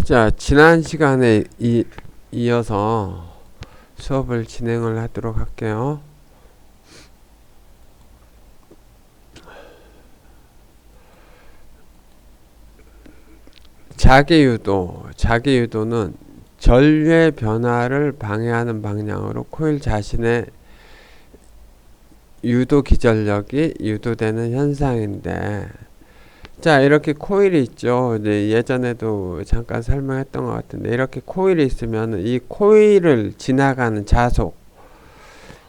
자, 지난 시간에 이어서 수업을 진행을 하도록 할게요. 자기유도는 전류의 변화를 방해하는 방향으로 코일 자신의 유도 기전력이 유도되는 현상인데, 자, 이렇게 코일이 있죠. 이제 예전에도 잠깐 설명했던 것 같은데, 이렇게 코일이 있으면 이 코일을 지나가는 자속,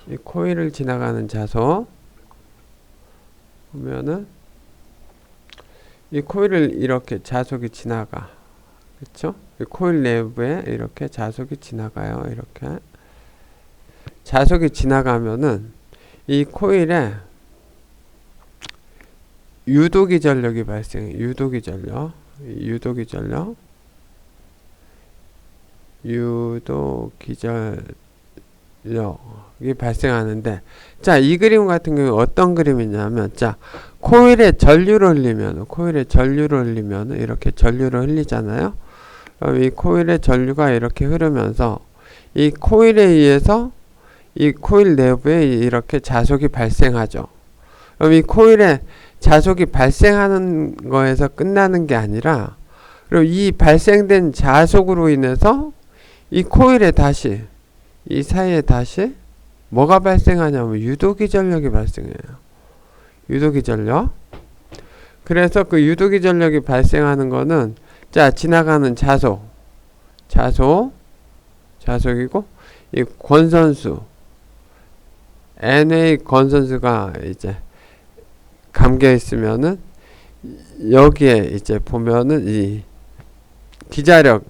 이 코일을 지나가는 자속 보면은 이 코일을 이렇게 자속이 지나가, 그렇죠? 이 코일 내부에 이렇게 자속이 지나가요. 이렇게 자속이 지나가면은 이 코일에 유도기전력이 발생해. 유도기전력이 발생하는데, 자, 이 그림 같은 경우 어떤 그림이냐면, 자, 코일에 전류를 흘리면 이렇게 전류를 흘리잖아요. 그럼 이 코일에 전류가 이렇게 흐르면서 이 코일에 의해서 이 코일 내부에 이렇게 자속이 발생하죠. 그럼 이 코일에 자속이 발생하는 거에서 끝나는 게 아니라, 그리고 이 발생된 자속으로 인해서 이 코일에 다시, 이 사이에 다시 뭐가 발생하냐면 유도기전력이 발생해요. 유도기전력. 그래서 그 유도기전력이 발생하는 거는, 자, 지나가는 자속이고, 이 권선수, NA 권선수가 이제 감겨 있으면은, 여기에 이제 보면은 이 기자력,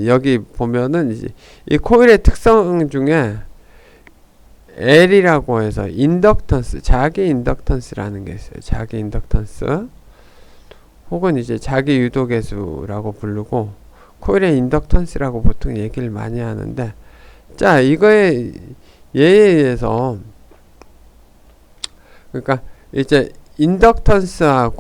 여기 보면은 이제 이 코일의 특성 중에 L이라고 해서 인덕턴스, 자기 인덕턴스라는 게 있어요. 자기 인덕턴스, 혹은 이제 자기 유도계수라고 부르고, 코일의 인덕턴스라고 보통 얘기를 많이 하는데, 자, 이거에 예에 의해서, 그러니까 이제 인덕턴스가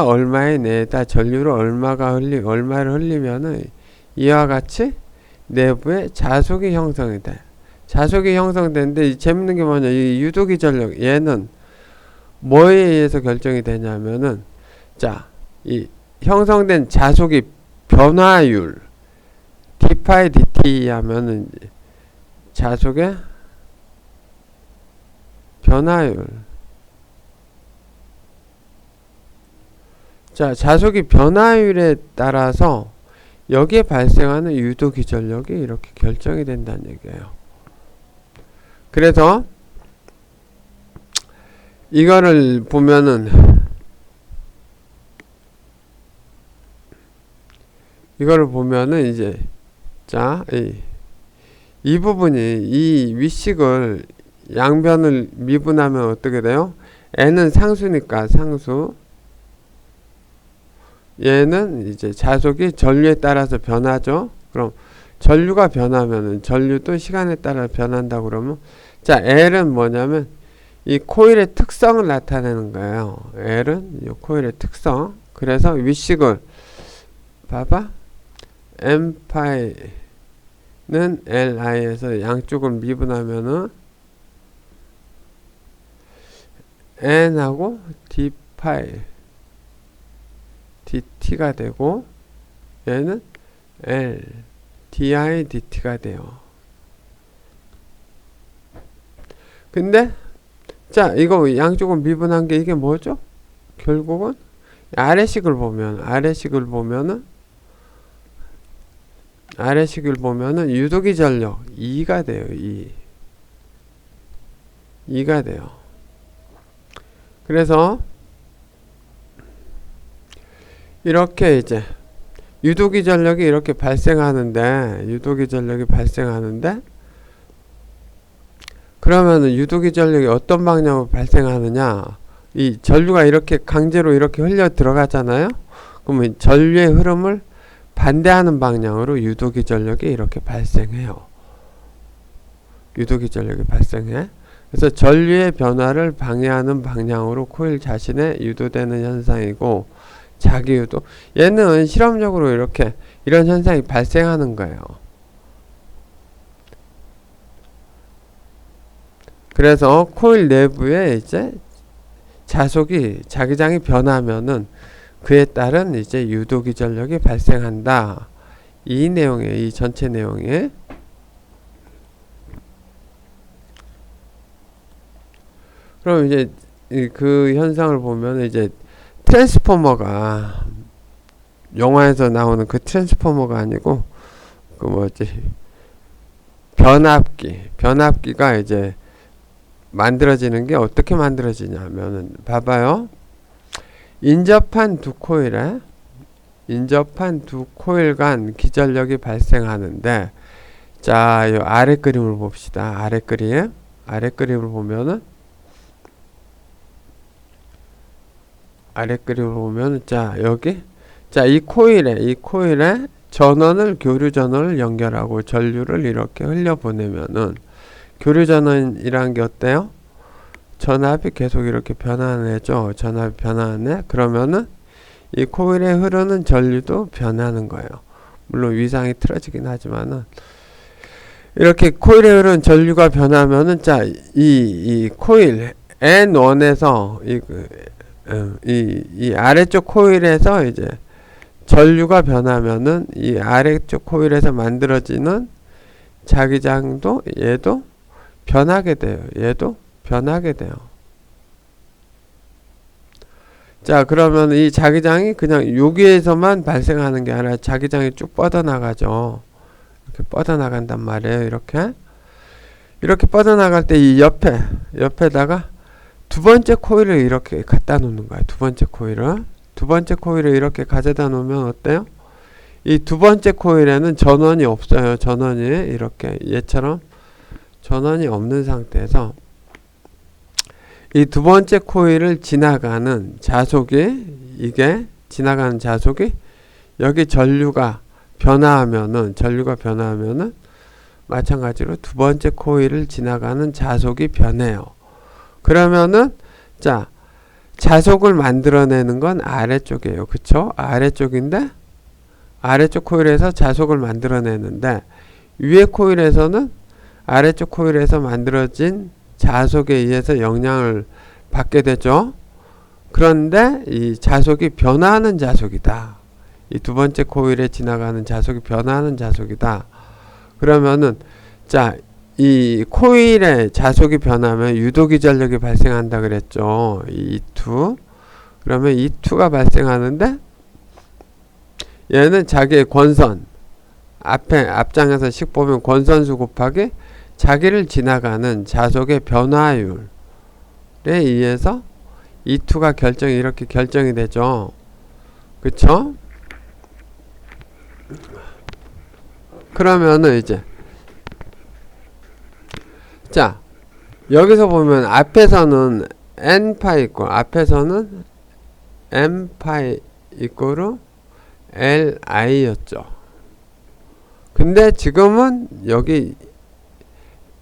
얼마에 내다 전류를 얼마를 흘리면은 이와 같이 내부에 자속이 형성이 돼. 자속이 형성되는데, 재밌는 게 뭐냐, 이 유도기전력, 얘는 뭐에 의해서 결정이 되냐면은, 자, 이 형성된 자속이 변화율, d파이 dt 하면은 자속의 변화율. 자, 자속이 변화율에 따라서 여기에 발생하는 유도기전력이 이렇게 결정이 된다는 얘기예요. 그래서 이거를 보면은 이제, 자, 이 부분이, 이 위식을 양변을 미분하면 어떻게 돼요? n은 상수니까 상수, 얘는 이제 자속이 전류에 따라서 변하죠. 그럼 전류가 변하면은 전류도 시간에 따라 변한다 그러면, 자, L은 뭐냐면 이 코일의 특성을 나타내는 거예요. L은 이 코일의 특성. 그래서 위식을 봐봐, M파이는 Li에서 양쪽을 미분하면은 N하고 D파이 dt가 되고, 얘는 L di dt가 돼요. 근데, 자, 이거 양쪽은 미분한 게 이게 뭐죠? 결국은 아래식을 보면은 유도기전력 2가 돼요. 2가 돼요. 그래서 이렇게 이제 유도기전력이 이렇게 발생하는데, 그러면은 유도기전력이 어떤 방향으로 발생하느냐, 이 전류가 이렇게 강제로 이렇게 흘려 들어가잖아요. 그러면 전류의 흐름을 반대하는 방향으로 유도기전력이 이렇게 발생해요. 유도기전력이 발생해. 그래서 전류의 변화를 방해하는 방향으로 코일 자신에 유도되는 현상이고, 자기 유도. 얘는 실험적으로 이렇게 이런 현상이 발생하는 거예요. 그래서 코일 내부에 이제 자속이, 자기장이 변하면은 그에 따른 이제 유도기 전력이 발생한다. 이 내용에, 이 전체 내용에. 그럼 이제 그 현상을 보면 이제 트랜스포머가, 영화에서 나오는 그 트랜스포머가 아니고 그 뭐지, 변압기가 이제 만들어지는 게 어떻게 만들어지냐면은, 봐봐요. 인접한 두 코일 간 기전력이 발생하는데, 자, 이 아래 그림을 봅시다. 아래 그림을 보면은, 자, 여기, 자, 이 코일에 전원을, 교류 전원을 연결하고 전류를 이렇게 흘려보내면은, 교류 전원이란 게 어때요? 전압이 계속 이렇게 변화하죠. 전압이 변화하네. 그러면은 이 코일에 흐르는 전류도 변하는 거예요. 물론 위상이 틀어지긴 하지만은, 이렇게 코일에 흐르는 전류가 변하면은, 자, 이 코일 N1에서 이 아래쪽 코일에서 이제 전류가 변하면은, 이 아래쪽 코일에서 만들어지는 자기장도 얘도 변하게 돼요. 자, 그러면 이 자기장이 그냥 여기에서만 발생하는 게 아니라 자기장이 쭉 뻗어나가죠. 이렇게 뻗어나간단 말이에요. 이렇게 뻗어나갈 때 이 옆에다가 두 번째 코일을 이렇게 갖다 놓는 거야. 두 번째 코일을 이렇게 가져다 놓으면 어때요? 이 두 번째 코일에는 전원이 없어요. 전원이 이렇게 얘처럼 전원이 없는 상태에서 이 두 번째 코일을 지나가는 자속이, 여기 전류가 변화하면은 마찬가지로 두 번째 코일을 지나가는 자속이 변해요. 그러면은, 자, 자속을 만들어내는 건 아래쪽이에요. 그쵸? 아래쪽인데, 아래쪽 코일에서 자속을 만들어내는데, 위에 코일에서는 아래쪽 코일에서 만들어진 자속에 의해서 영향을 받게 되죠. 그런데 이 자속이 변화하는 자속이다. 이 두 번째 코일에 지나가는 자속이 변화하는 자속이다. 그러면은, 자, 이 코일의 자속이 변하면 유도기 전력이 발생한다 그랬죠. 이 E2. 그러면 E2가 발생하는데, 얘는 자기의 권선, 앞장에서 식 보면 권선수 곱하기 자기를 지나가는 자속의 변화율에 의해서 E2가 이렇게 결정이 되죠. 그쵸? 그러면은 이제, 자, 여기서 보면 앞에서는 N파이 있고, 앞에서는 M파이 이꼬르 LI였죠. 근데 지금은 여기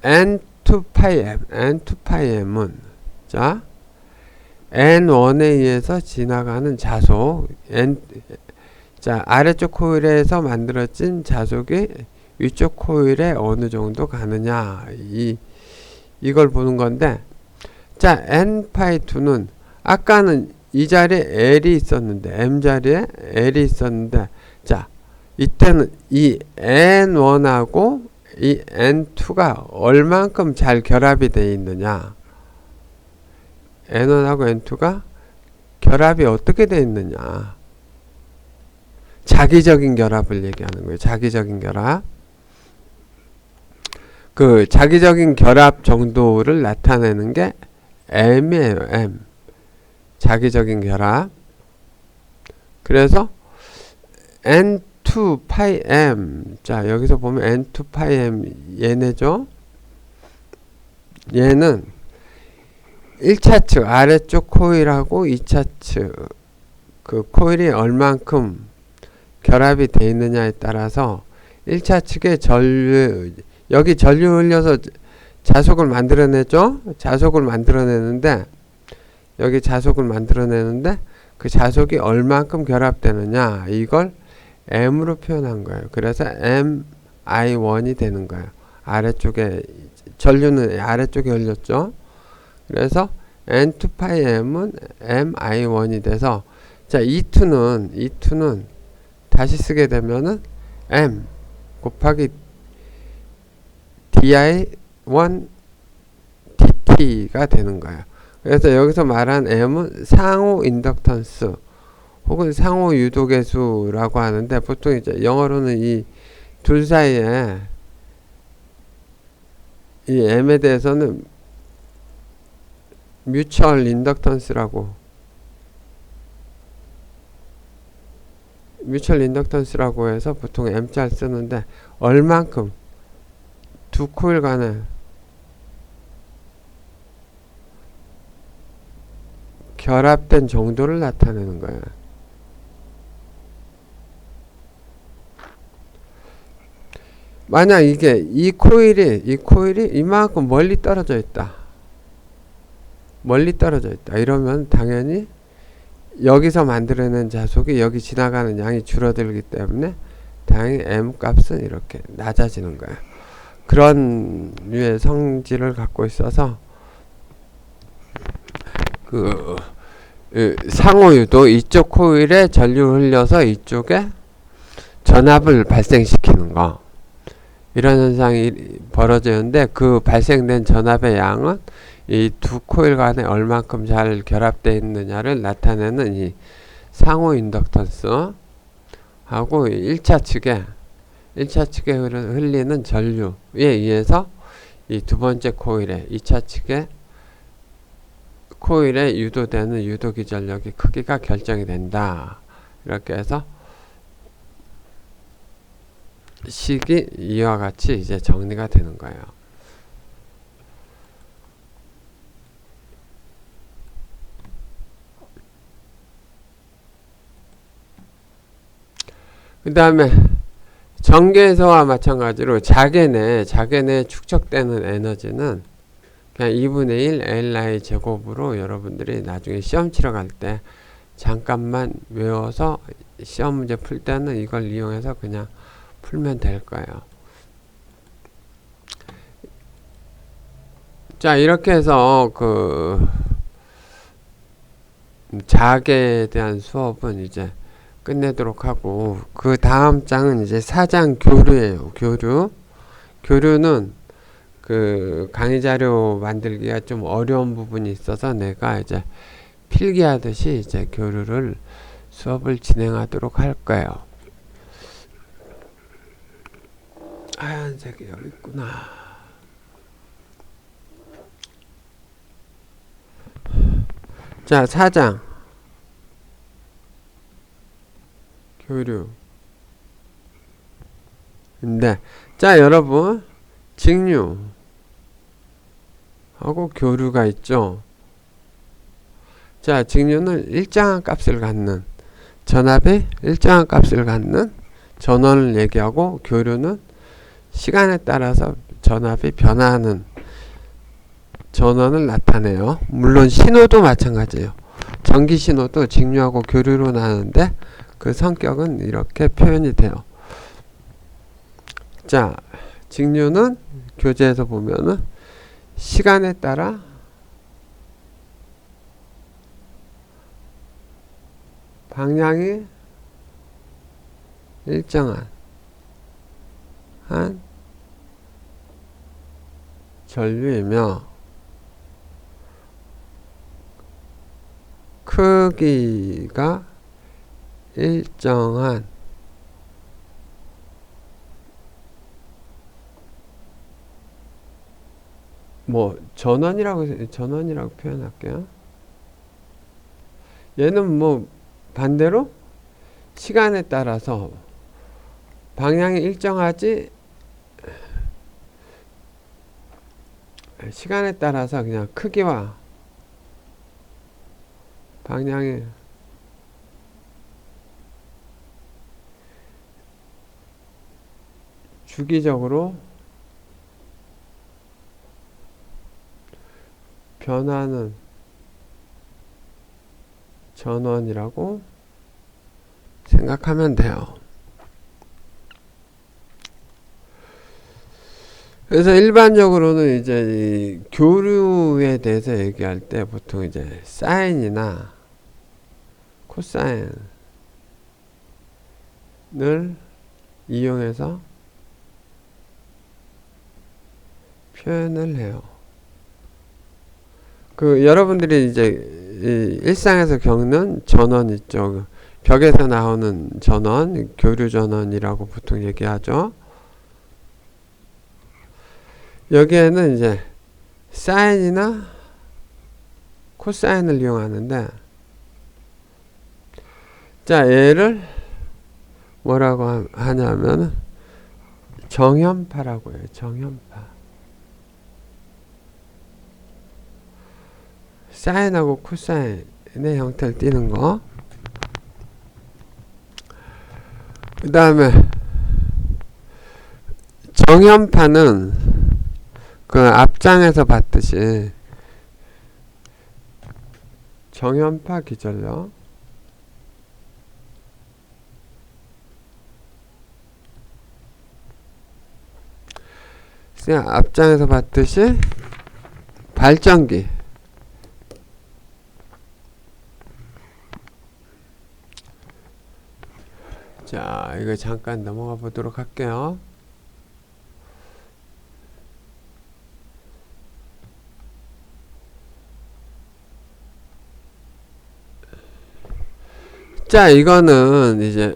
N2파이M은, 자, N1에 의해서 지나가는 자속, 자, 아래쪽 코일에서 만들어진 자속이 위쪽 코일에 어느 정도 가느냐, 이걸 보는 건데, 자, N파이2는 아까는 이 자리에 L이 있었는데, M 자리에 L이 있었는데, 자, 이때는 이 N1하고 이 N2가 얼만큼 잘 결합이 되어 있느냐, N1하고 N2가 결합이 어떻게 되어 있느냐, 자기적인 결합을 얘기하는 거예요. 자기적인 결합. 그 자기적인 결합 정도를 나타내는 게 M이에요. M. 자기적인 결합. 그래서 N2파이M, 자, 여기서 보면 N2파이M 얘네죠. 얘는 1차 측 아래쪽 코일하고 2차 측 그 코일이 얼만큼 결합이 되어 있느냐에 따라서 1차 측에 여기 전류 흘려서 자속을 만들어내죠. 자속을 만들어내는데 여기 자속을 만들어내는데 그 자속이 얼만큼 결합되느냐 이걸 m으로 표현한 거예요. 그래서 mi1이 되는 거예요. 아래쪽에 전류는 아래쪽에 열렸죠. 그래서 n2πm은 mi1이 돼서 자 E2는 다시 쓰게 되면은 m 곱하기 di1 dt가 되는 거예요. 그래서 여기서 말한 m은 상호 인덕턴스 혹은 상호 유도계수라고 하는데 보통 이제 영어로는 이 둘 사이에 이 m에 대해서는 뮤추얼 인덕턴스라고 해서 보통 m자 쓰는데 얼만큼 두 코일 간에 결합된 정도를 나타내는 거예요. 만약 이 코일이 이만큼 멀리 떨어져 있다. 이러면 당연히 여기서 만들어낸 자속이 여기 지나가는 양이 줄어들기 때문에 당연히 m 값은 이렇게 낮아지는 거예요. 그런 류의 성질을 갖고 있어서 상호유도 이쪽 코일에 전류를 흘려서 이쪽에 전압을 발생시키는 거 이런 현상이 벌어지는데 그 발생된 전압의 양은 이 두 코일 간에 얼만큼 잘 결합되어 있느냐를 나타내는 이 상호 인덕턴스 하고 1차 측에 흘리는 전류에 의해서 이 두 번째 코일에 2차 측에 코일에 유도되는 유도기 전력의 크기가 결정이 된다. 이렇게 해서 식이 이와 같이 이제 정리가 되는 거예요. 그 다음에 전개소와 마찬가지로 자개 내에 축적되는 에너지는 그냥 2분의 1 Li 제곱으로 여러분들이 나중에 시험 치러 갈 때 잠깐만 외워서 시험 문제 풀 때는 이걸 이용해서 그냥 풀면 될 거예요. 자, 이렇게 해서 자개에 대한 수업은 이제 끝내도록 하고 그 다음 장은 이제 4장 교류예요. 교류는 강의 자료 만들기가 좀 어려운 부분이 있어서 내가 이제 필기하듯이 이제 교류를 수업을 진행하도록 할 거예요. 하얀색이 여기 있구나. 자, 4장 교류. 근데 자, 여러분 직류 하고 교류가 있죠. 자, 직류는 일정한 값을 갖는 전압이 일정한 값을 갖는 전원을 얘기하고 교류는 시간에 따라서 전압이 변화하는 전원을 나타내요. 물론 신호도 마찬가지예요. 전기 신호도 직류하고 교류로 나누는데 그 성격은 이렇게 표현이 돼요. 자, 직류는 교재에서 보면은 시간에 따라 방향이 일정한 한 전류이며 크기가 일정한 전원이라고 표현할게요. 얘는 반대로 시간에 따라서 방향이 일정하지 시간에 따라서 그냥 크기와 방향이 주기적으로 변하는 전원이라고 생각하면 돼요. 그래서 일반적으로는 이제 이 교류에 대해서 얘기할 때 보통 이제 사인이나 코사인을 이용해서 표현을 해요. 그 여러분들이 이제 일상에서 겪는 전원 있죠. 벽에서 나오는 전원, 교류 전원이라고 보통 얘기하죠. 여기에는 이제 사인이나 코사인을 이용하는데, 자, 얘를 뭐라고 하냐면 정현파라고 해요. 정현파. 사인하고 코사인의 형태를 띠는 거. 그 다음에 정현파는 그 앞장에서 봤듯이 정현파 기전력, 앞장에서 봤듯이 발전기, 자, 이거 잠깐 넘어가 보도록 할게요. 자, 이거는 이제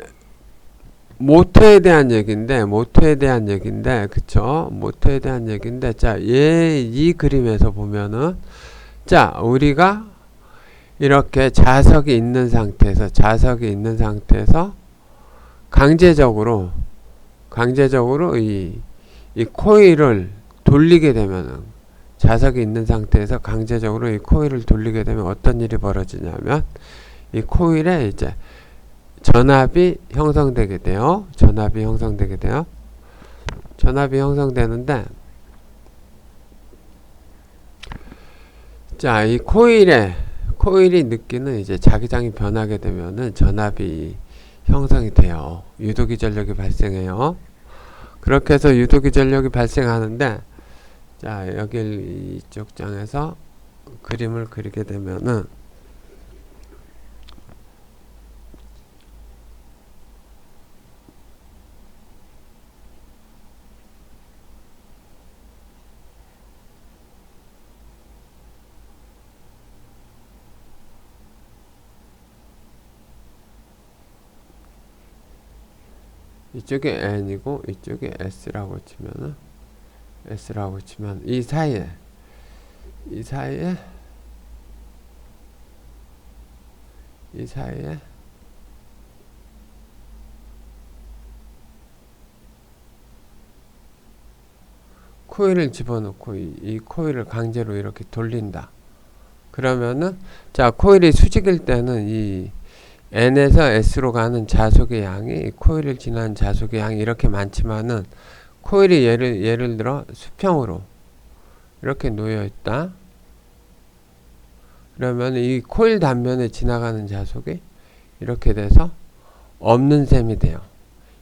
모터에 대한 얘기인데, 그쵸? 모터에 대한 얘기인데, 자, 이 그림에서 보면은, 자, 우리가 이렇게 자석이 있는 상태에서, 강제적으로 이 코일을 돌리게 되면은, 자석이 있는 상태에서 강제적으로 이 코일을 돌리게 되면 어떤 일이 벌어지냐면, 이 코일에 이제 전압이 형성되게 돼요. 전압이 형성되는데, 자, 이 코일이 느끼는 이제 자기장이 변하게 되면은 전압이 형성이 돼요. 유도기 전력이 발생해요. 그렇게 해서 유도기 전력이 발생하는데, 자, 여기 이쪽 장에서 그림을 그리게 되면은, 이쪽에 N이고 이쪽에 S라고 치면 이 사이에 코일을 집어넣고 이 코일을 강제로 이렇게 돌린다. 그러면은, 자, 코일이 수직일 때는 이 N에서 S로 가는 자속의 양이, 코일을 지나는 자속의 양이 이렇게 많지만은, 코일이 예를 들어 수평으로 이렇게 놓여 있다. 그러면 이 코일 단면에 지나가는 자속이 이렇게 돼서 없는 셈이 돼요.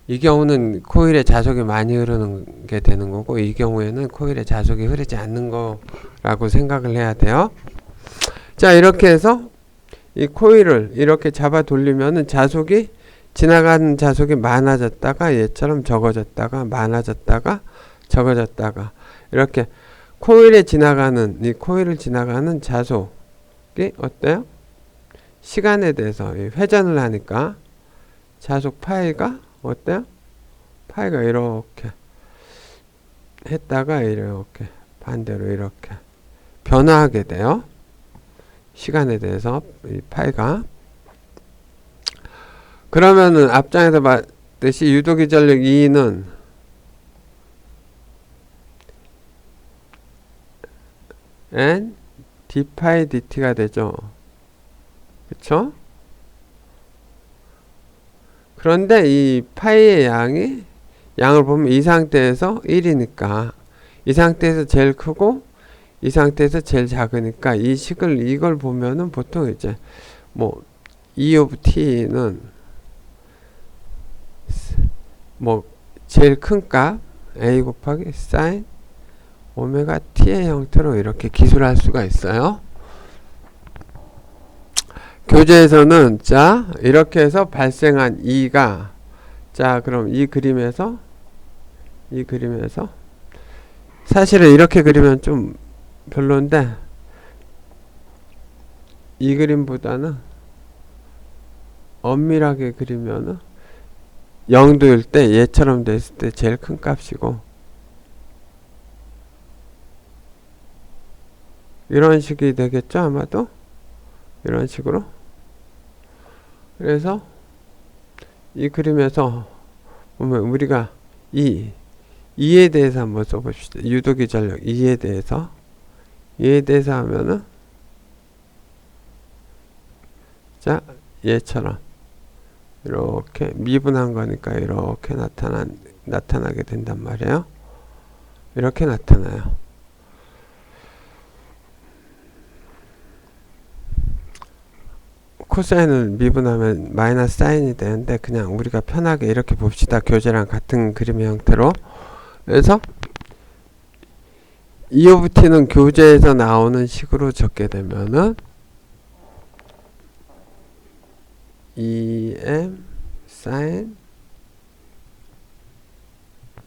이 경우는 코일에 자속이 많이 흐르는 게 되는 거고, 이 경우에는 코일에 자속이 흐르지 않는 거라고 생각을 해야 돼요. 자, 이렇게 해서 이 코일을 이렇게 잡아 돌리면은 지나가는 자속이 많아졌다가 얘처럼 적어졌다가 많아졌다가 적어졌다가, 이렇게 코일을 지나가는 자속이 어때요? 시간에 대해서 회전을 하니까 자속 파이가 어때요? 파이가 이렇게 했다가 이렇게 반대로 이렇게 변화하게 돼요. 시간에 대해서 이 파이가. 그러면은 앞장에서 봤듯이 유도기 전력 E는 N d 파이 dt가 되죠. 그쵸? 그런데 이 파이의 양을 보면 이 상태에서 1이니까 이 상태에서 제일 크고 이 상태에서 제일 작으니까 이걸 보면은 보통 이제 뭐 E of t는 뭐 제일 큰 값 a 곱하기 sin 오메가 t의 형태로 이렇게 기술할 수가 있어요. 교재에서는 자 이렇게 해서 발생한 E가 자 그럼 이 그림에서 사실은 이렇게 그리면 좀 별론데 이 그림보다는 엄밀하게 그리면은 0도일 때 얘처럼 됐을 때 제일 큰 값이고 이런 식이 되겠죠 아마도 이런 식으로. 그래서 이 그림에서 보면 우리가 E에 대해서 한번 써봅시다. 유도기 전력 E에 대해서 하면은 자 얘처럼 이렇게 미분한 거니까 이렇게 나타나게 된단 말이에요. 이렇게 나타나요. 코사인을 미분하면 마이너스 사인이 되는데 그냥 우리가 편하게 이렇게 봅시다. 교재랑 같은 그림의 형태로. 그래서 E of t는 교재에서 나오는 식으로 적게 되면은 EM sin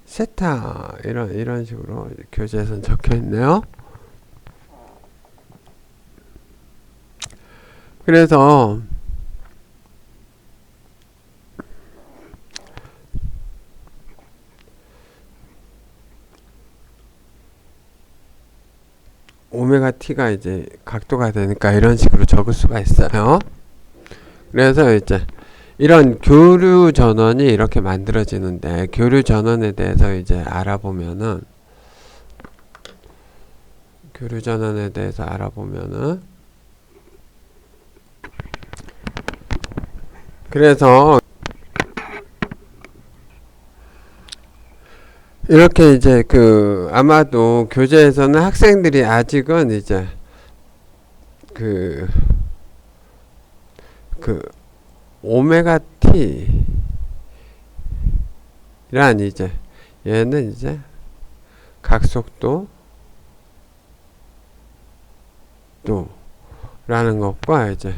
세타 이런 식으로 교재에서는 적혀 있네요. 그래서 오메가 t가 이제 각도가 되니까 이런 식으로 적을 수가 있어요. 그래서 이제 이런 교류 전원이 이렇게 만들어지는데 교류 전원에 대해서 이제 알아보면은 그래서 이렇게 이제 아마도 교재에서는 학생들이 아직은 이제 오메가 t란 이제 얘는 이제 각속도 라는 것과 이제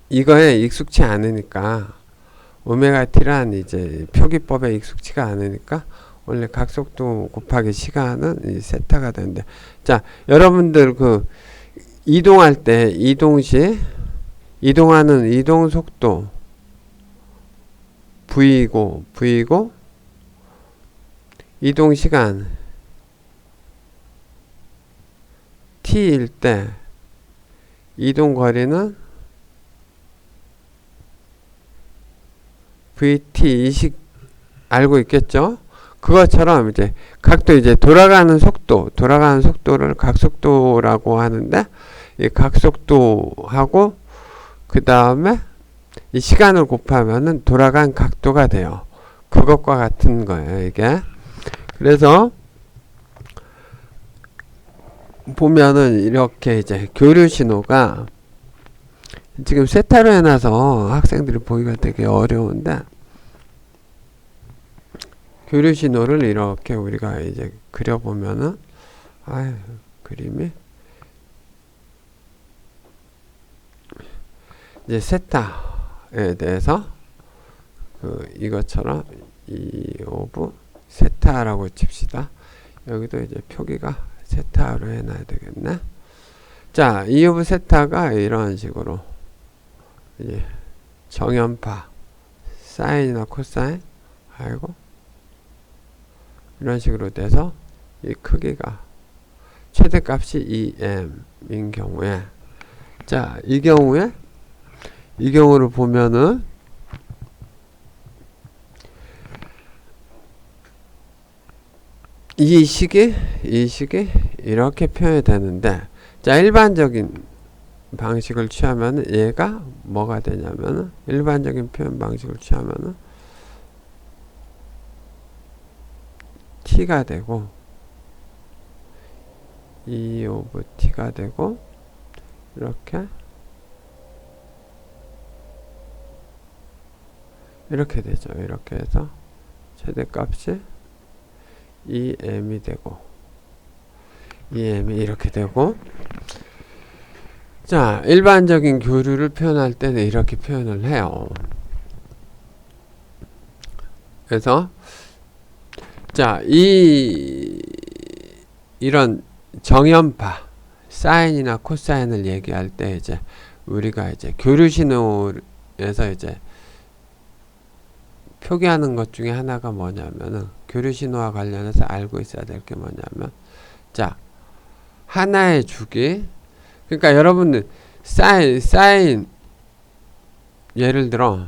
이거에 익숙치 않으니까 오메가 t란 이제 표기법에 익숙치가 않으니까 원래 각속도 곱하기 시간은 이 세타가 되는데 자 여러분들 이동할 때 이동하는 이동 속도 V이고 이동 시간 T일 때 이동 거리는 VT 이식 알고 있겠죠? 그것처럼 이제 각도 이제 돌아가는 속도를 각속도라고 하는데 이 각속도하고 그 다음에 이 시간을 곱하면은 돌아간 각도가 돼요. 그것과 같은 거예요, 이게. 그래서 보면은 이렇게 이제 교류 신호가 지금 세타로 해놔서 학생들이 보기가 되게 어려운데 교류 신호를 이렇게 우리가 이제 그려보면은 그림이 이제 세타에 대해서 이것처럼 E 오브 세타라고 칩시다. 여기도 이제 표기가 세타로 해놔야 되겠네. 자, E 오브 세타가 이런 식으로 이제 정연파 사인이나 코사인 이런 식으로 돼서 이 크기가 최대값이 EM인 경우에 자, 이 경우를 보면은 이 식이 이렇게 표현이 되는데 자 일반적인 방식을 취하면 얘가 뭐가 되냐면은 일반적인 표현 방식을 취하면은 t가 되고 2 오브 t가 되고 이렇게 되죠. 이렇게 해서 최대값이 2m이 되고 2m이 이렇게 되고, 자, 일반적인 교류를 표현할 때는 이렇게 표현을 해요. 그래서 자, 이런 정연파 사인이나 코사인을 얘기할 때 이제 우리가 이제 교류 신호에서 이제 표기하는 것 중에 하나가 뭐냐면은, 교류 신호와 관련해서 알고 있어야 될 게 뭐냐면, 자, 하나의 주기, 그러니까 여러분들 사인 예를 들어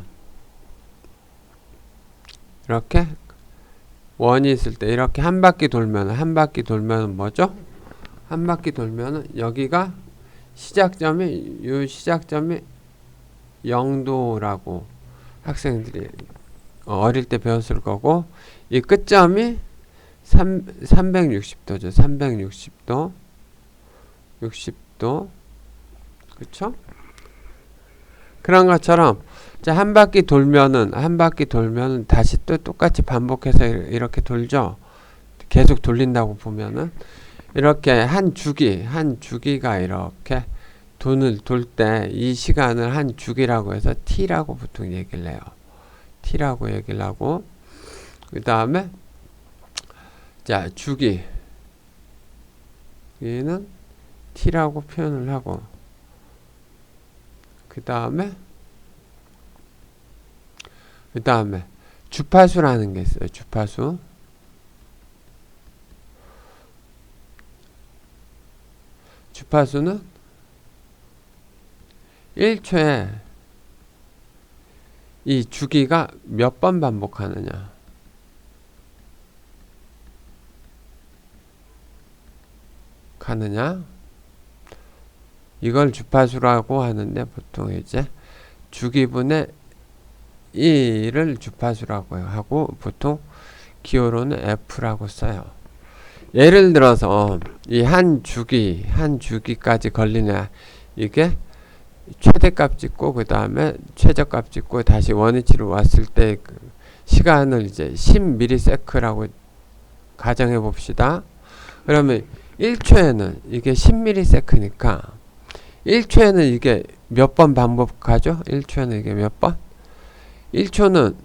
이렇게 원이 있을 때 이렇게 한 바퀴 돌면은 뭐죠? 한 바퀴 돌면은 여기가 시작점이, 이 시작점이 0도라고 학생들이 어릴 때 배웠을 거고, 이 끝점이 360도죠. 360도 60도, 그쵸? 그런 것처럼 한 바퀴 돌면은 다시 또 똑같이 반복해서 이렇게 돌죠. 계속 돌린다고 보면은 이렇게 한 주기가 이렇게 돈을 돌 때 이 시간을 한 주기라고 해서 t라고 보통 얘기를 해요. t라고 얘기를 하고, 그 다음에 자, 주기는 t라고 표현을 하고, 그 다음에 주파수라는 게 있어요. 주파수는 1초에 이 주기가 몇 번 반복하느냐, 이걸 주파수라고 하는데, 보통 이제 주기분의 1을 주파수라고 하고, 보통 기호로는 F라고 써요. 예를 들어서 이 한 주기까지 걸리냐, 이게 최대값 찍고 그 다음에 최저값 찍고 다시 원위치로 왔을 때 그 시간을 이제 10ms라고 가정해 봅시다. 그러면 1초에는 이게 10ms니까 1초에는 이게 몇 번 반복하죠? 1초에는 이게 몇 번? 1초는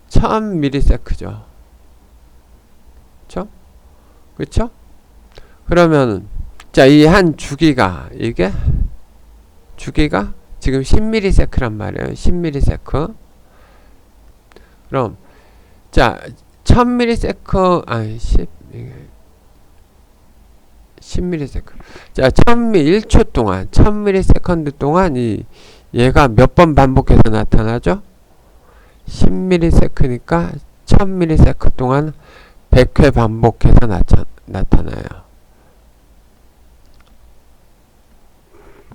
1000ms죠. 그쵸? 그러면은 자, 이 한 주기가 지금 10ms란 말이에요. 10ms. 그럼 자, 1000ms, 아니 10ms. 자, 1초 동안 1000ms 동안 얘가 몇 번 반복해서 나타나죠? 10ms니까 1000ms 동안 100회 반복해서 나타나요.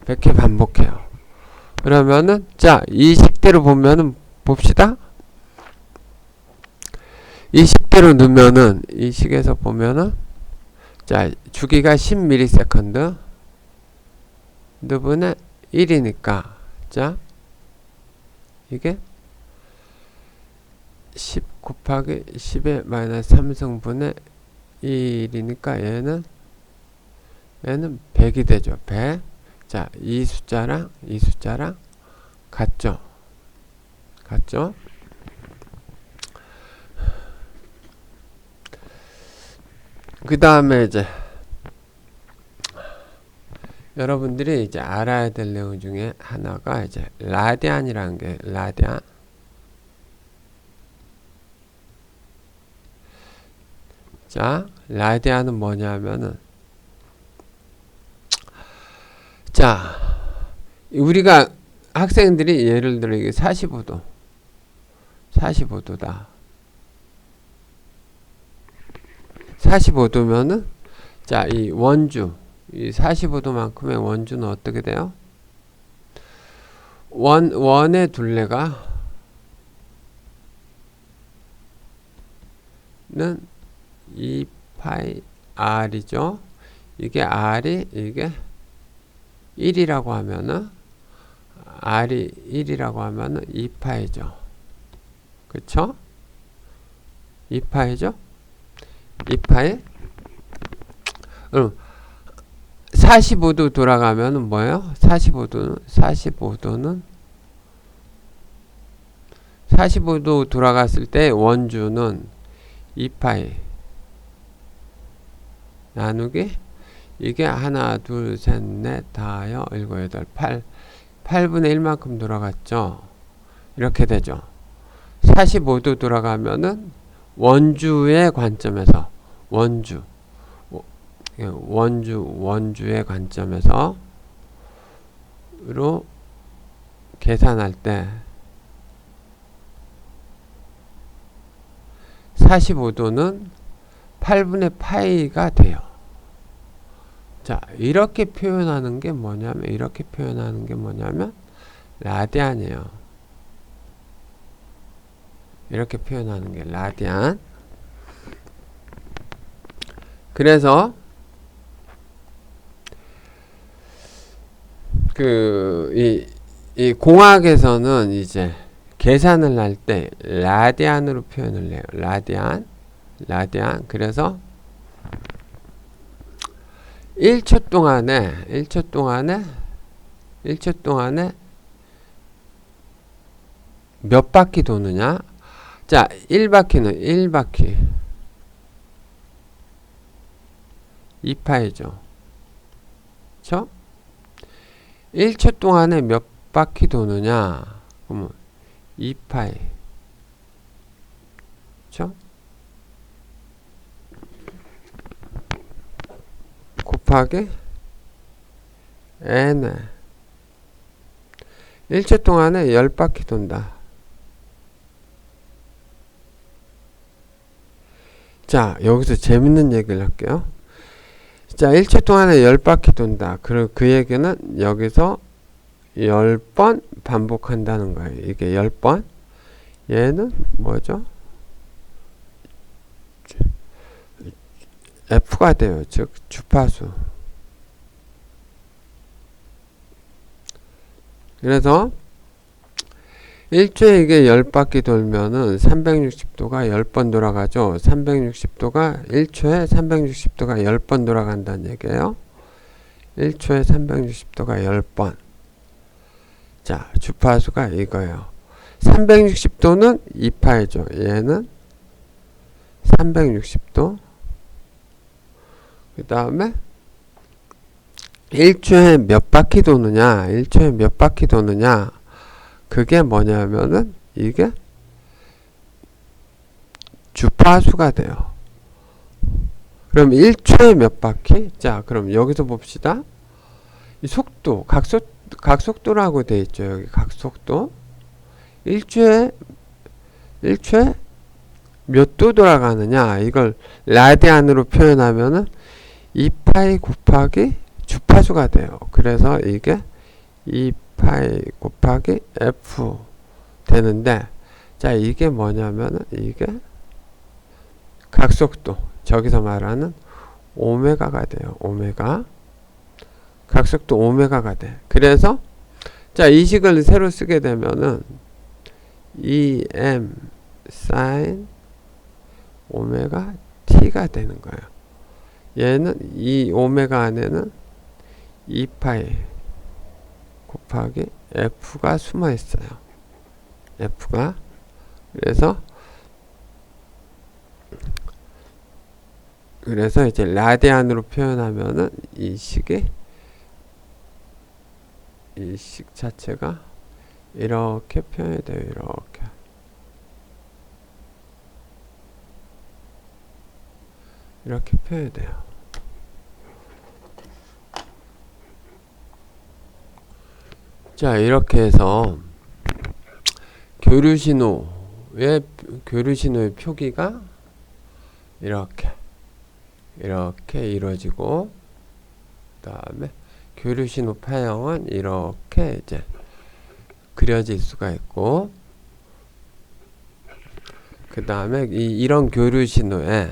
100회 반복해요. 그러면은 자, 이 식대로 보면은 봅시다. 이 식대로 넣으면은, 이 식에서 보면은 자, 주기가 10ms 분의 1이니까 자, 이게 10 곱하기 10의 마이너스 3승분의 1이니까 얘는 100이 되죠. 100. 자, 이 숫자랑 같죠? 그 다음에 이제 여러분들이 이제 알아야 될 내용 중에 하나가 이제 라디안이라는 게, 라디안. 자, 라디안은 뭐냐면은, 자, 우리가 학생들이 예를 들어 이게 45도다. 사 45도면은 자, 이 원주, 이 45도만큼의 원주는 어떻게 돼요? 원의 둘레가 는 2 파이 r이죠. 이게 r이 이게 1이라고 하면은 r이 1이라고 하면은 2파이죠. 그쵸? 2파이죠? 2파이. 45도 돌아가면은 뭐예요? 45도 돌아갔을 때 원주는 2파이 나누기 이게 하나, 둘, 셋, 넷, 다여, 일곱, 여덟, 8분의 1만큼 돌아갔죠. 이렇게 되죠. 45도 돌아가면은 원주의 관점에서 원주의 관점에서 로 계산할 때 45도는 8분의 파이가 돼요. 자, 이렇게 표현하는 게 뭐냐면 라디안이에요. 이렇게 표현하는 게 라디안. 그래서 이 공학에서는 이제 계산을 할 때 라디안으로 표현을 해요. 라디안. 그래서 1초 동안에 몇 바퀴 도느냐? 자, 1바퀴는 1바퀴 2파이죠. 그쵸? 1초 동안에 몇 바퀴 도느냐? 그러면 2파이. 그쵸? 곱하기 n 1초 동안에 10바퀴 돈다. 자, 여기서 재밌는 얘기를 할게요. 자, 1초 동안에 10바퀴 돈다. 그 얘기는 여기서 10번 반복한다는 거예요. 이게 10번. 얘는 뭐죠? F가 돼요. 즉, 주파수. 그래서 1초에 이게 10바퀴 돌면은 360도가 10번 돌아가죠. 360도가 1초에 360도가 10번 돌아간다는 얘기예요. 1초에 360도가 10번. 자, 주파수가 이거예요. 360도는 2파이죠. 얘는 360도. 그 다음에 1초에 몇 바퀴 도느냐? 그게 뭐냐면은 이게 주파수가 돼요. 그럼 1초에 몇 바퀴? 자, 그럼 여기서 봅시다. 이 속도, 각속도라고 돼 있죠. 여기 각속도. 1초에 몇 도 돌아가느냐? 이걸 라디안으로 표현하면은 2파이 곱하기 주파수가 돼요. 그래서 이게 2파이 곱하기 F 되는데, 자, 이게 뭐냐면은 이게 각속도, 저기서 말하는 오메가가 돼요. 오메가. 각속도 오메가가 돼. 그래서 자, 이 식을 새로 쓰게 되면은 EM sin 오메가 T가 되는 거예요. 얘는 이 오메가 안에는 2파이 곱하기 F가 숨어 있어요. F가. 그래서 이제 라디안으로 표현하면은 이 식 자체가 이렇게 표현이 돼요. 이렇게 표현이 돼요. 자, 이렇게 해서 교류신호의 표기가 이렇게 이루어지고, 그 다음에 교류신호 파형은 이렇게 이제 그려질 수가 있고, 그 다음에 이런 교류신호에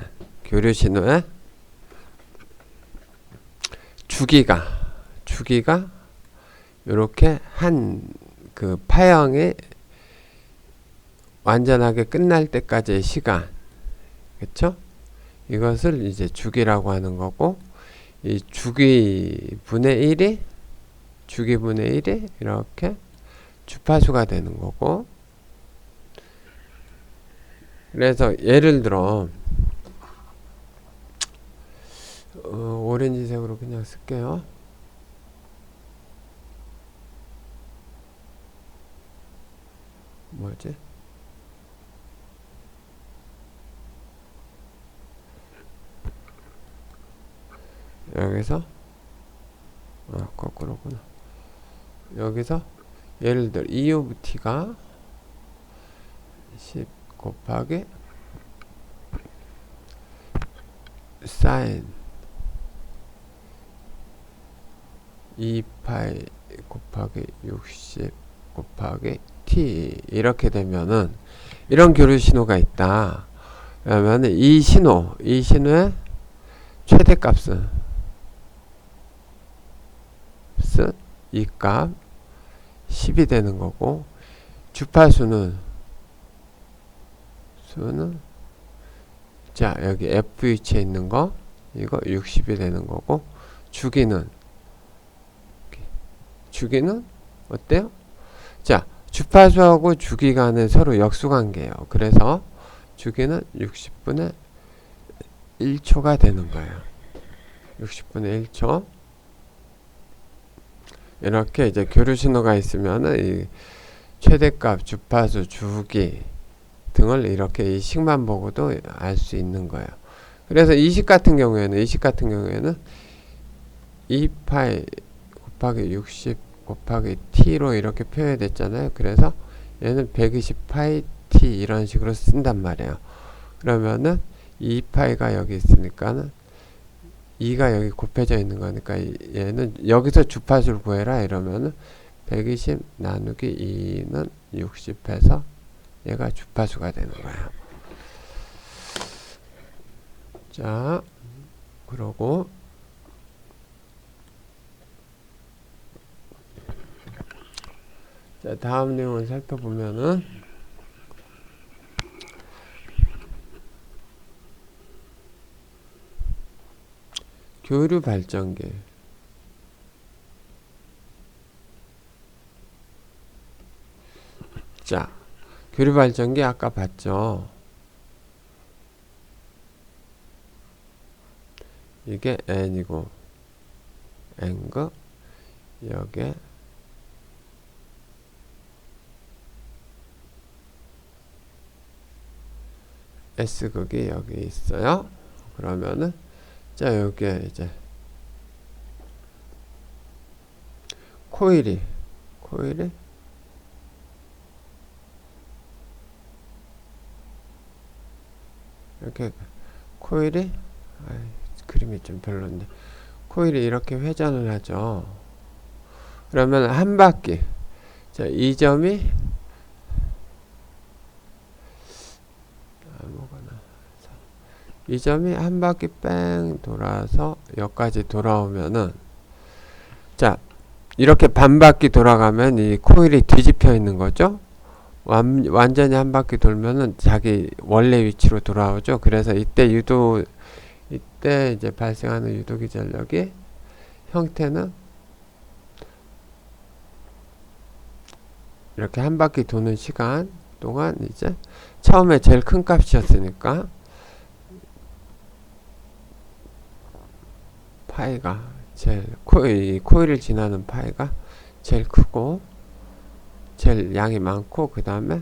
주기가 요렇게 한 그 파형이 완전하게 끝날 때까지의 시간, 그쵸? 이것을 이제 주기라고 하는 거고, 이 주기분의 1이 이렇게 주파수가 되는 거고, 그래서 예를 들어 오렌지색으로 그냥 쓸게요. 뭐지? 여기서 거꾸로구나. 여기서 예를 들어 E of t가 10 곱하기 sin 2파이 곱하기 60 곱하기 t 이렇게 되면은 이런 교류 신호가 있다. 그러면 이 신호의 최대값은 이 값 10이 되는 거고, 주파수는 자 여기 F 위치에 있는 거 이거 60이 되는 거고, 주기는 어때요? 자 주파수하고 주기간은 서로 역수관계예요. 그래서 주기는 60분의 1초가 되는 거예요. 60분의 1초. 이렇게 이제 교류 신호가 있으면은 이 최대값, 주파수, 주기 등을 이렇게 이 식만 보고도 알 수 있는 거예요. 그래서 이식 같은 경우에는 2파이 곱하기 60 곱하기 t로 이렇게 표현이 됐잖아요. 그래서 얘는 120파이 t 이런 식으로 쓴단 말이에요. 그러면은 2파이가 여기 있으니까는 2가 여기 곱해져 있는 거니까 얘는 여기서 주파수를 구해라 이러면은 120 나누기 2는 60 해서 얘가 주파수가 되는 거예요. 자, 그러고 자, 다음 내용을 살펴보면은 교류 발전기. 자, 교류 발전기 아까 봤죠? 이게 N이고, N극, 여기에 S극이 여기 있어요. 그러면은 자 여기에 이제 코일이 이렇게 그림이 좀 별론데 코일이 이렇게 회전을 하죠. 그러면 한 바퀴 자 이 점이 이 점이 한 바퀴 뺑 돌아서 여기까지 돌아오면은 자 이렇게 반 바퀴 돌아가면 이 코일이 뒤집혀 있는 거죠. 완전히 한 바퀴 돌면은 자기 원래 위치로 돌아오죠. 그래서 이때 이제 발생하는 유도기 전력이 형태는 이렇게 한 바퀴 도는 시간 동안 이제 처음에 제일 큰 값이었으니까 파이가 제일 코일을 지나는 파이가 제일 크고 제일 양이 많고, 그 다음에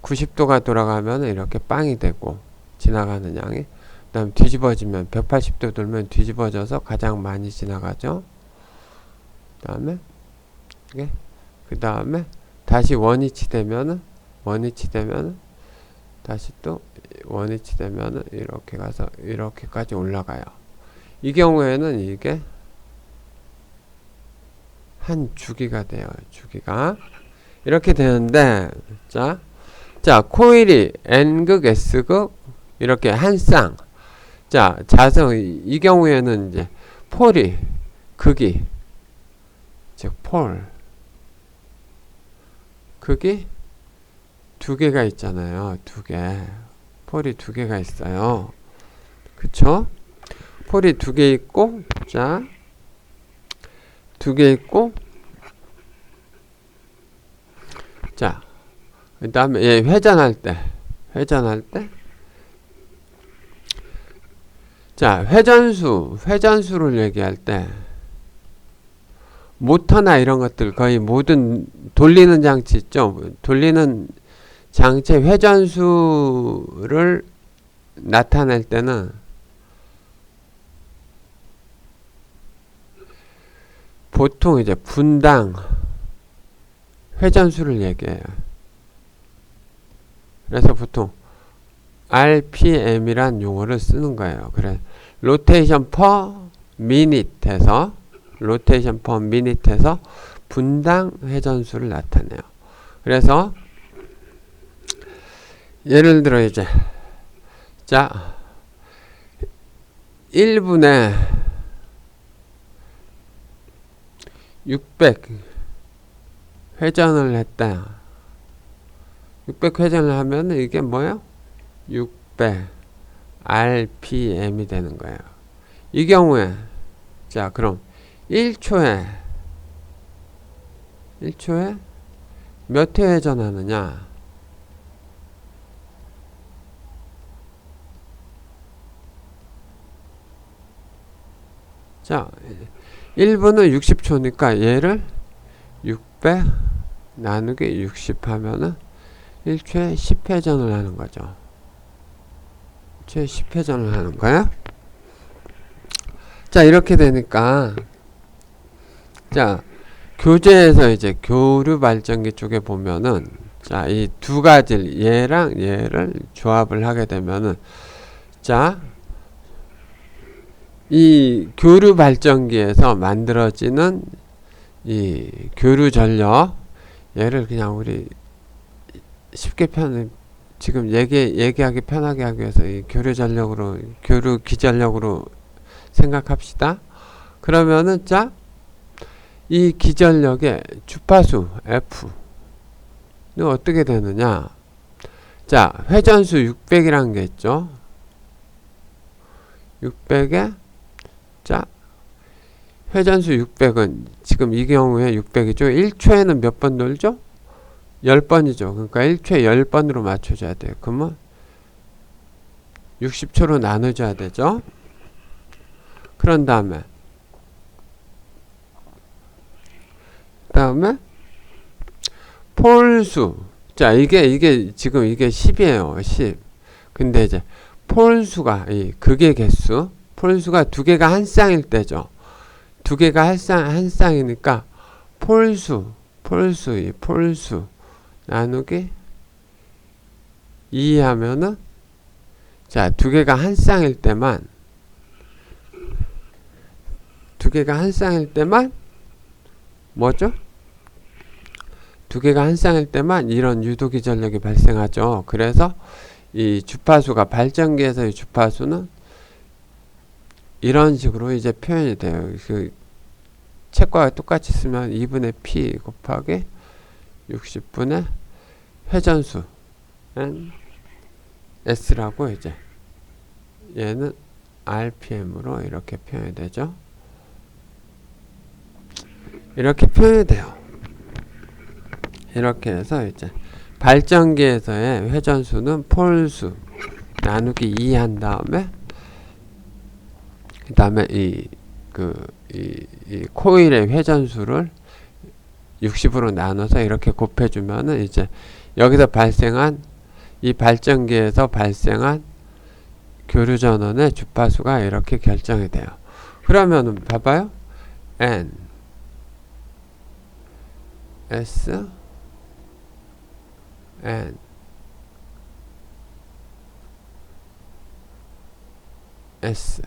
90도가 돌아가면 이렇게 빵이 되고 지나가는 양이, 그 다음에 뒤집어지면 180도 돌면 뒤집어져서 가장 많이 지나가죠. 그 다음에 다시 원위치 되면은 다시 또 원위치 되면은 이렇게 가서 이렇게까지 올라가요. 이 경우에는 이게 한 주기가 돼요. 주기가 이렇게 되는데, 자 코일이 N극, S극 이렇게 한 쌍. 자 자성 이 경우에는 이제 폴이 극이, 즉 폴, 극이 두 개가 있잖아요. 두 개. 폴이 두 개가 있어요. 그쵸? 폴이 두 개 있고, 자, 두 개 있고, 자, 그 다음에 얘 회전할 때, 자, 회전수를 얘기할 때, 모터나 이런 것들 거의 모든 돌리는 장치 있죠? 돌리는 장치의 회전수를 나타낼 때는 보통 이제 분당 회전수를 얘기해요. 그래서 보통 RPM이란 용어를 쓰는 거예요. 그래, 로테이션 퍼 미닛에서 분당 회전수를 나타내요. 그래서 예를 들어 이제 자 1분에 600 회전을 했다. 600 회전을 하면 이게 뭐예요? 600 RPM이 되는 거예요. 이 경우에 자 그럼 1초에 몇 회 회전하느냐? 자 1분은 60초니까 얘를 600 나누기 60 하면은 1초에 10회전을 하는 거죠. 1초에 10회전을 하는 거야. 자, 이렇게 되니까, 자, 교재에서 이제 교류 발전기 쪽에 보면은, 자, 이 두 가지를, 얘랑 얘를 조합을 하게 되면은, 자, 이 교류 발전기에서 만들어지는 이 교류 전력, 얘를 그냥 우리 쉽게 지금 얘기하기 편하게 하기 위해서 이 교류 전력으로, 교류 기전력으로 생각합시다. 그러면은, 자, 이 기전력의 주파수 F는 어떻게 되느냐? 자, 회전수 600이라는 게 있죠. 600에, 자, 회전수 600은 지금 이 경우에 600이죠. 1초에는 몇 번 돌죠? 10번이죠. 그러니까 1초에 10번으로 맞춰줘야 돼요. 그러면 60초로 나눠줘야 되죠. 그런 다음에 폴수. 자, 이게 지금 이게 10이에요. 10. 근데 이제 폴수가 이 극의 개수, 폴수가 두 개가 한 쌍일 때죠. 두 개가 한 쌍이니까 폴수 나누기 2 하면은, 자, 두 개가 한 쌍일 때만 뭐죠? 두 개가 한 쌍일 때만 이런 유도기 전력이 발생하죠. 그래서 이 주파수가, 발전기에서 이 주파수는 이런 식으로 이제 표현이 돼요. 그 책과 똑같이 쓰면 2분의 P 곱하기 60분의 회전수 S라고 이제 얘는 RPM으로 이렇게 표현이 되죠. 이렇게 표현이 돼요. 이렇게 해서 이제 발전기에서의 회전수는 폴수 나누기 2 한 다음에 그 다음에 이 코일의 회전수를 60으로 나눠서 이렇게 곱해주면은 이제 여기서 발생한 이 발전기에서 발생한 교류 전원의 주파수가 이렇게 결정이 돼요. 그러면은 봐봐요. N S N S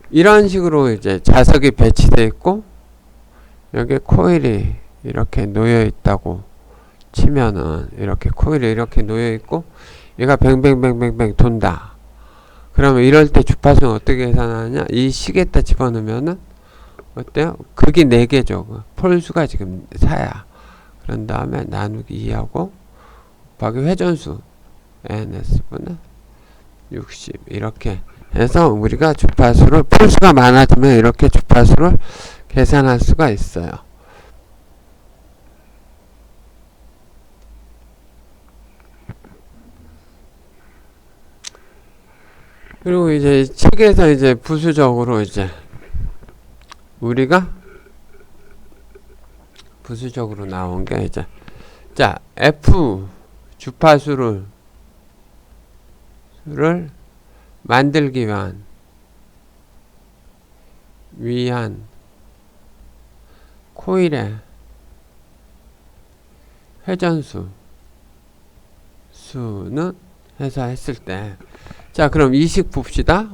이런 식으로 이제 자석이 배치되어 있고 여기 코일이 이렇게 놓여 있다고 치면은, 이렇게 코일이 이렇게 놓여 있고 얘가 뱅뱅뱅뱅뱅 돈다. 그러면 이럴 때 주파수는 어떻게 계산하느냐? 이 시계에다 집어넣으면은 어때요? 극이 4개죠. 폴수가 지금 4야. 그런 다음에 나누기 2하고 곱하기 회전수 ns분은 60 이렇게 해서 우리가 주파수를 폴수가 많아지면 이렇게 주파수를 계산할 수가 있어요. 그리고 이제 책에서 이제 부수적으로 이제 우리가 부수적으로 나온 게 이제 자 F 주파수를 만들기 위한 코일의 회전수 수는 해서 했을 때 자 그럼 이식 봅시다.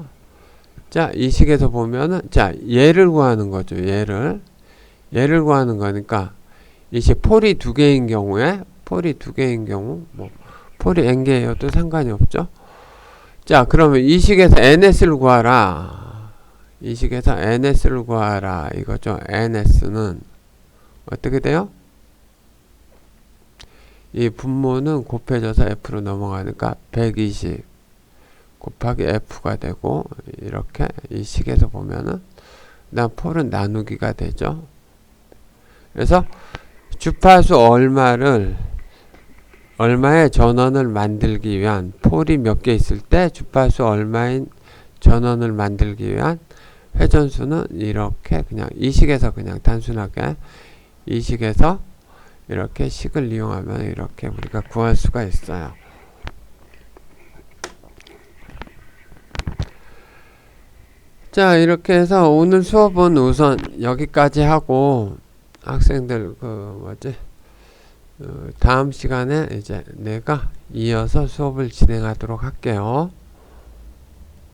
자 이식에서 보면은 자 얘를 구하는 거죠. 얘를 구하는 거니까 이식 폴이 2개인 경우에 뭐 폴이 n개여도 상관이 없죠. 자 그러면 이식에서 ns를 구하라. 이식에서 ns를 구하라 이거죠. ns는 어떻게 돼요? 이 분모는 곱해져서 f로 넘어가니까 120 곱하기 f가 되고 이렇게 이 식에서 보면은 그다음 폴은 나누기가 되죠. 그래서 주파수 얼마의 전원을 만들기 위한 폴이 몇 개 있을 때 주파수 얼마인 전원을 만들기 위한 회전수는 이렇게 그냥 이 식에서 그냥 단순하게 이 식에서 이렇게 식을 이용하면 이렇게 우리가 구할 수가 있어요. 자 이렇게 해서 오늘 수업은 우선 여기까지 하고 학생들 다음 시간에 이제 내가 이어서 수업을 진행하도록 할게요.